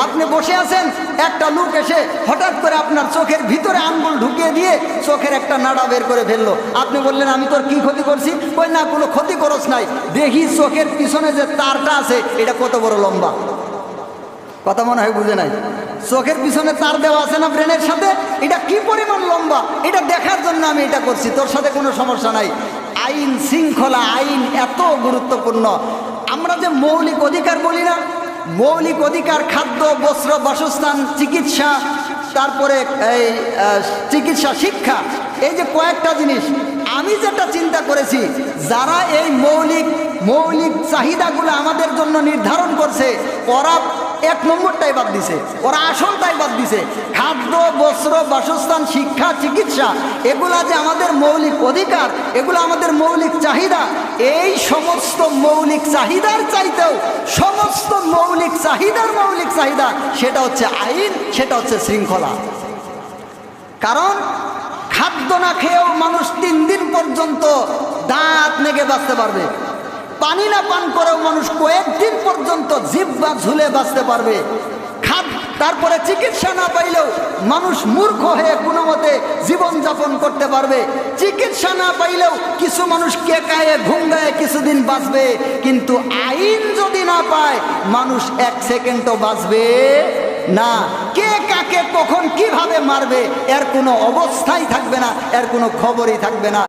আপনি বসে আছেন, একটা লোক এসে হঠাৎ করে আপনার চোখের ভিতরে আঙ্গুল ঢুকিয়ে দিয়ে চোখের একটা নাড়া বের করে ফেললো। আপনি বললেন আমি তোর কি ক্ষতি করছি? কই না, কোনো ক্ষতি করস নাই, দেখি চোখের পিছনে যে তারটা আছে এটা কত বড় লম্বা। কথা মনে হয় বুঝে নাই। চোখের পিছনে তার দেওয়া আছে না ব্রেনের সাথে, এটা কি পরিমাণ লম্বা, এটা দেখার জন্য আমি এটা করছি, তোর সাথে কোনো সমস্যা নাই। আইন শৃঙ্খলা, আইন এত গুরুত্বপূর্ণ। আমরা যে মৌলিক অধিকার বলি না, মৌলিক অধিকার খাদ্য, বস্ত্র, বাসস্থান, চিকিৎসা, তারপরে এই চিকিৎসা, শিক্ষা, এই যে কয়েকটা জিনিস আমি যেটা চিন্তা করেছি, যারা এই মৌলিক চাহিদাগুলো আমাদের জন্য নির্ধারণ করছে, ওরা এক নম্বরটাই বাদ দিছে, ওরা আসলটাই বাদ দিছে। খাদ্য, বস্ত্র, বাসস্থান, শিক্ষা, চিকিৎসা, এগুলা যে আমাদের মৌলিক অধিকার, এগুলো আমাদের মৌলিক চাহিদা। এই সমস্ত মৌলিক চাহিদার চাইতেও সমস্ত মৌলিক চাহিদা সেটা হচ্ছে আইন, সেটা হচ্ছে শৃঙ্খলা। কারণ খাদ্য না খেয়েও মানুষ 3 দিন পর্যন্ত দাঁত নেগে বাঁচতে পারবে, পানি না পান করেও মানুষ কয়েকদিন পর্যন্ত জিহ্বা ঝুলে বাঁচতে পারবে। তারপরে চিকিৎসা না পাইলেও মানুষ মূর্খ হয়ে কোনো মতে জীবনযাপন করতে পারবে। চিকিৎসা না পাইলেও কিছু মানুষ কেকায়ে ঘুঙ্গায়ে কিছুদিন বাঁচবে, কিন্তু আইন যদি না পায় মানুষ 1 সেকেন্ডও বাঁচবে না। কে কাকে কখন কিভাবে মারবে এর কোনো অবস্থাই থাকবে না, এর কোনো খবরই থাকবে না।